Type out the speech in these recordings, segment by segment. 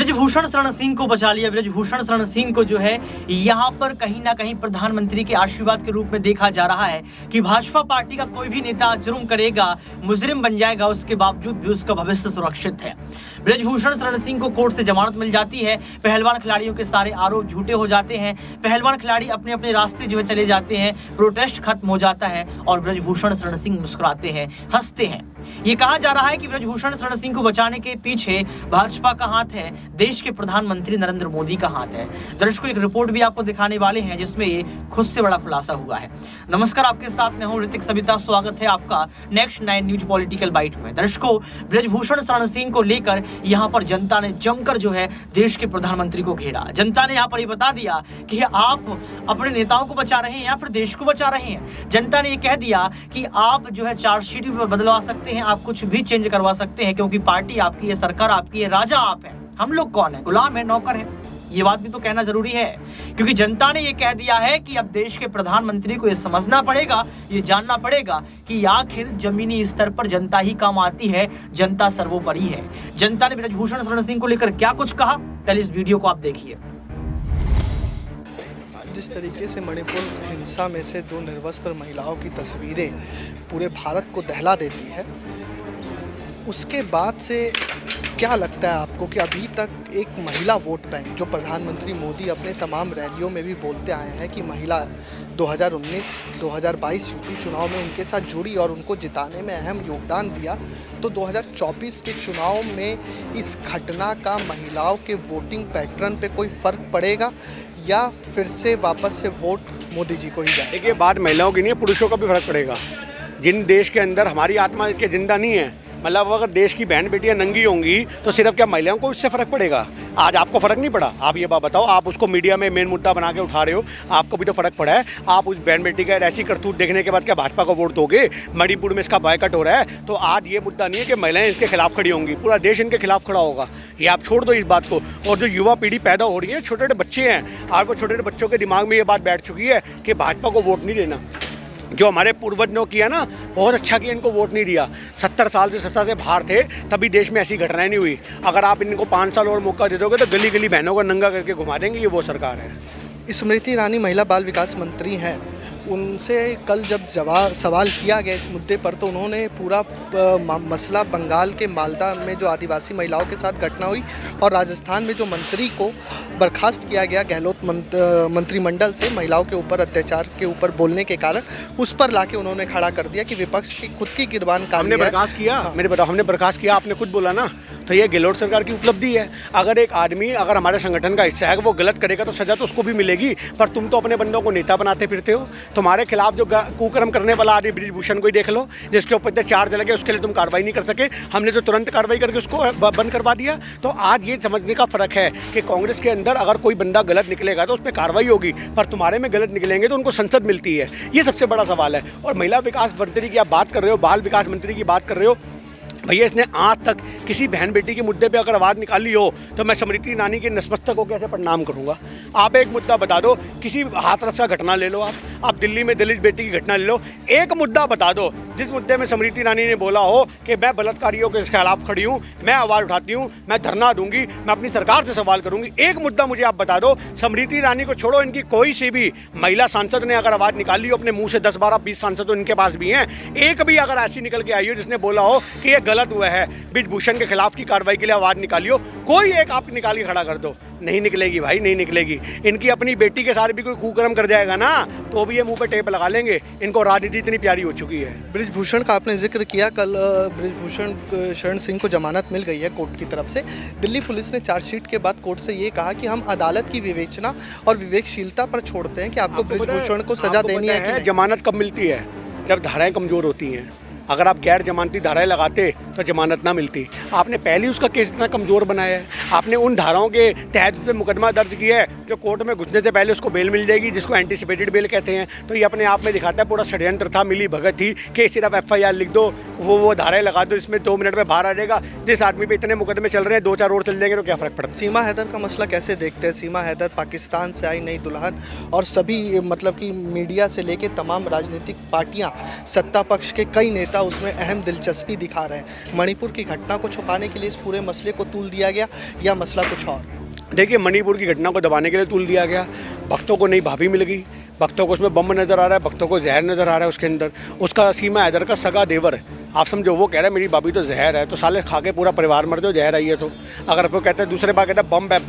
ब्रजभूषण शरण सिंह को बचा लिया। ब्रजभूषण शरण सिंह को जो है यहाँ पर कहीं ना कहीं प्रधानमंत्री के आशीर्वाद के रूप में देखा जा रहा है कि भाजपा पार्टी का कोई भी नेता जुर्म करेगा, मुजरिम बन जाएगा, उसके बावजूद भी उसका भविष्य सुरक्षित है। ब्रजभूषण शरण सिंह को कोर्ट से जमानत मिल जाती है। पहलवान खिलाड़ियों के सारे आरोप झूठे हो जाते हैं। पहलवान खिलाड़ी अपने अपने रास्ते जो है चले जाते हैं। प्रोटेस्ट खत्म हो जाता है और ब्रजभूषण शरण सिंह मुस्कुराते हैं, हंसते हैं। ये कहा जा रहा है कि ब्रजभूषण शरण सिंह को बचाने के पीछे भाजपा का हाथ है, देश के प्रधानमंत्री नरेंद्र मोदी का हाथ है। दर्शकों, एक रिपोर्ट भी आपको दिखाने वाले हैं जिसमें ये खुद से बड़ा खुलासा हुआ है। नमस्कार, आपके साथ मैं हूं ऋतिक सविता। स्वागत है आपका नेक्स्ट 9 न्यूज पॉलिटिकल बाइट में। दर्शकों, ब्रजभूषण शरण सिंह को लेकर यहाँ पर जनता ने जमकर जो है देश के प्रधानमंत्री को घेरा। जनता ने यहाँ पर ये बता दिया कि आप अपने नेताओं को बचा रहे हैं या फिर देश को बचा रहे हैं। जनता ने ये कह दिया कि आप जो है चार्जशीट भी बदलवा सकते हैं, आप कुछ भी चेंज करवा सकते हैं, क्योंकि पार्टी आपकी है, सरकार आपकी है, राजा आप है। हम लोग कौन है? गुलाम है, नौकर है। ये बात भी तो कहना जरूरी है, क्योंकि जनता ने ये कह दिया है कि अब देश के प्रधानमंत्री को ये समझना पड़ेगा, ये जानना पड़ेगा कि आखिर जमीनी स्तर पर जनता ही काम आती है, जनता सर्वोपरि है। जनता ने ब्रजभूषण शरण सिंह को लेकर क्या कुछ कहा, पहले इस वीडियो को आप देखिए। जिस तरीके से मणिपुर हिंसा में से 2 निर्वस्त्र महिलाओं की तस्वीरें पूरे भारत को दहला देती है, उसके बाद से क्या लगता है आपको कि अभी तक एक महिला वोट बैंक, जो प्रधानमंत्री मोदी अपने तमाम रैलियों में भी बोलते आए हैं कि महिला 2019-2022 यूपी चुनाव में उनके साथ जुड़ी और उनको जिताने में अहम योगदान दिया, तो 2024 के चुनाव में इस घटना का महिलाओं के वोटिंग पैटर्न पे कोई फ़र्क पड़ेगा या फिर से वापस से वोट मोदी जी को ही जाएगा? देखिए, बात महिलाओं की नहीं है, पुरुषों का भी फर्क पड़ेगा। जिन देश के अंदर हमारी आत्मा के जिंदा नहीं है, मतलब अगर देश की बहन बेटियां नंगी होंगी तो सिर्फ क्या महिलाओं को इससे फ़र्क पड़ेगा? आज आपको फ़र्क नहीं पड़ा? आप ये बात बताओ, आप उसको मीडिया में मेन मुद्दा बना के उठा रहे हो, आपको भी तो फ़र्क पड़ा है। आप उस बहन बेटी का ऐसी करतूत देखने के बाद क्या भाजपा को वोट दोगे? मणिपुर में इसका बायकॉट हो रहा है, तो आज ये मुद्दा नहीं है कि महिलाएं इसके खिलाफ खड़ी होंगी, पूरा देश इनके खिलाफ खड़ा होगा। ये आप छोड़ दो इस बात को। और जो युवा पीढ़ी पैदा हो रही है, छोटे छोटे बच्चे हैं, आपको छोटे छोटे बच्चों के दिमाग में ये बात बैठ चुकी है कि भाजपा को वोट नहीं देना। जो हमारे पूर्वजों किया ना, बहुत अच्छा किया, इनको वोट नहीं दिया। 70 साल से सत्ता से बाहर थे, तभी देश में ऐसी घटनाएं नहीं हुई। अगर आप इनको 5 साल और मौका दे दोगे तो गली गली बहनों को नंगा करके घुमा देंगे। ये वो सरकार है। स्मृति ईरानी महिला बाल विकास मंत्री हैं, उनसे कल जब सवाल किया गया इस मुद्दे पर, तो उन्होंने पूरा मसला बंगाल के मालदा में जो आदिवासी महिलाओं के साथ घटना हुई और राजस्थान में जो मंत्री को बर्खास्त किया गया गहलोत मंत्रिमंडल से महिलाओं के ऊपर अत्याचार के ऊपर बोलने के कारण, उस पर लाके उन्होंने खड़ा कर दिया कि विपक्ष की खुद की गिरबान हमने बर्खास्त किया। हाँ। मेरे बताओ, हमने बर्खास्त किया, आपने खुद बोला ना, तो ये गहलोत सरकार की उपलब्धि है। अगर एक आदमी अगर हमारे संगठन का हिस्सा है, वो गलत करेगा तो सजा तो उसको भी मिलेगी। पर तुम तो अपने बंदों को नेता बनाते फिरते हो। तुम्हारे खिलाफ जो कुकर्म करने वाला आदमी ब्रजभूषण को ही देख लो, जिसके ऊपर इतने चार्ज लगे, उसके लिए तुम कार्रवाई नहीं कर सके। हमने तो तुरंत कार्रवाई करके उसको बंद करवा दिया। तो आज ये समझने का फ़र्क है कि कांग्रेस के अंदर अगर कोई बंदा गलत निकलेगा तो उस पर कार्रवाई होगी, पर तुम्हारे में गलत निकलेंगे तो उनको संसद मिलती है। ये सबसे बड़ा सवाल है। और महिला विकास मंत्री की आप बात कर रहे हो, बाल विकास मंत्री की बात कर रहे हो, भैया इसने आज तक किसी बहन बेटी के मुद्दे पे अगर आवाज़ निकाली हो तो मैं स्मृति ईरानी के नतमस्तक को कैसे प्रणाम करूंगा। आप एक मुद्दा बता दो, किसी हाथरस का घटना ले लो, आप दिल्ली में दलित बेटी की घटना ले लो, एक मुद्दा बता दो जिस मुद्दे में स्मृति ईरानी ने बोला हो कि मैं बलात्कारियों के खिलाफ खड़ी हूँ, मैं आवाज़ उठाती हूँ, मैं धरना दूंगी, मैं अपनी सरकार से सवाल करूंगी। एक मुद्दा मुझे आप बता दो। स्मृति ईरानी को छोड़ो, इनकी कोई सी भी महिला सांसद ने अगर आवाज़ निकाली हो अपने मुँह से, 10, 12, 20 सांसद तो इनके पास भी हैं, एक भी अगर ऐसी निकल के आई हो जिसने बोला हो कि ये गलत हुआ है, ब्रजभूषण के खिलाफ की कार्रवाई के लिए आवाज़ निकालियो, कोई एक आप निकाल के खड़ा कर दो। नहीं निकलेगी भाई, नहीं निकलेगी। इनकी अपनी बेटी के साथ भी कोई कुकर्म कर जाएगा ना, तो भी ये मुंह पे टेप लगा लेंगे। इनको राजनीति इतनी प्यारी हो चुकी है। ब्रजभूषण का आपने जिक्र किया, कल ब्रजभूषण शरण सिंह को जमानत मिल गई है कोर्ट की तरफ से। दिल्ली पुलिस ने चार्जशीट के बाद कोर्ट से ये कहा कि हम अदालत की विवेचना और विवेकशीलता पर छोड़ते हैं कि आपको ब्रजभूषण को सजा देनी है। जमानत कब मिलती है? जब धाराएं कमज़ोर होती हैं। अगर आप गैर जमानती धाराएं लगाते तो जमानत ना मिलती। आपने पहले उसका केस इतना कमज़ोर बनाया है, आपने उन धाराओं के तहत उस पर मुकदमा दर्ज किया है जो कोर्ट में घुसने से पहले उसको बेल मिल जाएगी, जिसको एंटीसिपेटेड बेल कहते हैं। तो ये अपने आप में दिखाता है पूरा षड्यंत्र था, मिली भगत थी कि सिर्फ FIR लिख दो, वो धाराएं लगा दो, इसमें 2 मिनट में बाहर आ जाएगा। जिस आदमी पे इतने मुकदमे चल रहे हैं 2-4 और चल जाएंगे तो क्या फ़र्क पड़ता है। सीमा हैदर का मसला कैसे देखते हैं? सीमा हैदर पाकिस्तान से आई नई दुल्हन और सभी मतलब कि मीडिया से लेके तमाम राजनीतिक पार्टियां, सत्ता पक्ष के कई नेता उसमें अहम दिलचस्पी दिखा रहे हैं। मणिपुर की घटना को छुपाने के लिए इस पूरे मसले को तूल दिया गया या मसला कुछ और? देखिए, मणिपुर की घटना को दबाने के लिए तूल दिया गया। भक्तों को नई भाभी मिल गई, भक्तों को उसमें बम नज़र आ रहा है, भक्तों को जहर नज़र आ रहा है उसके अंदर। उसका सीमा हैदर का सगा देवर है, आप समझो, वो कह रहा है मेरी भाभी तो जहर है, तो साले खा के पूरा परिवार मर जाओ, जहर आई है तो। अगर वो कहते हैं दूसरे बार कहता है बम है,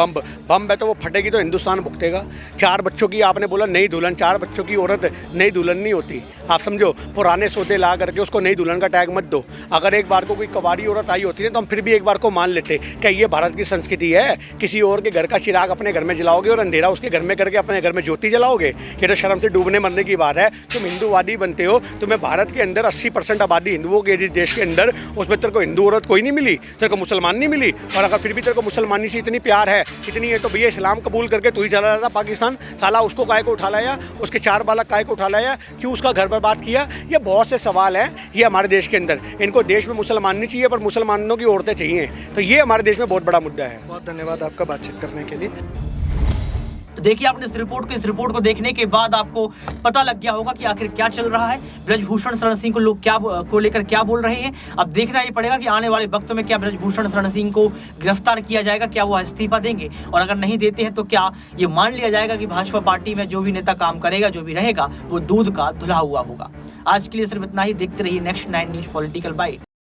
बम है, तो वो फटेगी तो हिंदुस्तान भुगतेगा। 4 बच्चों की आपने बोला नई दुल्हन, 4 बच्चों की औरत नई दुल्हन नहीं होती, आप समझो। पुराने सौदे ला करके उसको नई दुल्हन का टैग मत दो। अगर एक बार को कोई कुंवारी औरत आई होती है तो हम फिर भी एक बार को मान लेते, क्या ये भारत की संस्कृति है? किसी और के घर का चिराग अपने घर में जलाओगे और अंधेरा उसके घर में करके अपने घर में ज्योति जलाओगे? ये तो शर्म से डूबने मरने की बात है। तुम हिंदूवादी बनते हो, तुम्हें भारत के अंदर 80% आबादी हिंदुओं के देश के अंदर, उसमें तेरे को हिंदू औरत कोई नहीं मिली, तेरे को मुसलमान नहीं मिली। और अगर फिर भी तेरे को मुसलमानी से इतनी प्यार है, इतनी है, तो भैया इस्लाम कबूल करके तू ही चला जाता पाकिस्तान। साला उसको काहे को उठा लाया, उसके 4 बालक काहे को उठा लाया, क्यों उसका घर बर्बाद किया? ये बहुत से सवाल हैं ये हमारे देश के अंदर। इनको देश में मुसलमान नहीं चाहिए, पर मुसलमानों की औरतें चाहिए। तो ये हमारे देश में बहुत बड़ा मुद्दा है। बहुत धन्यवाद आपका बातचीत करने के लिए। तो देखिए, आपने इस रिपोर्ट को देखने के बाद आपको पता लग गया होगा कि आखिर क्या चल रहा है, ब्रजभूषण शरण सिंह को लेकर क्या बोल रहे हैं। अब देखना ये पड़ेगा कि आने वाले वक्तों में क्या ब्रजभूषण शरण सिंह को गिरफ्तार किया जाएगा, क्या वो इस्तीफा देंगे, और अगर नहीं देते हैं तो क्या ये मान लिया जाएगा कि भाजपा पार्टी में जो भी नेता काम करेगा, जो भी रहेगा, वो दूध का धुला हुआ होगा। आज के लिए सिर्फ इतना ही। देखते रहिए नेक्स्ट 9 न्यूज पॉलिटिकल बाइट।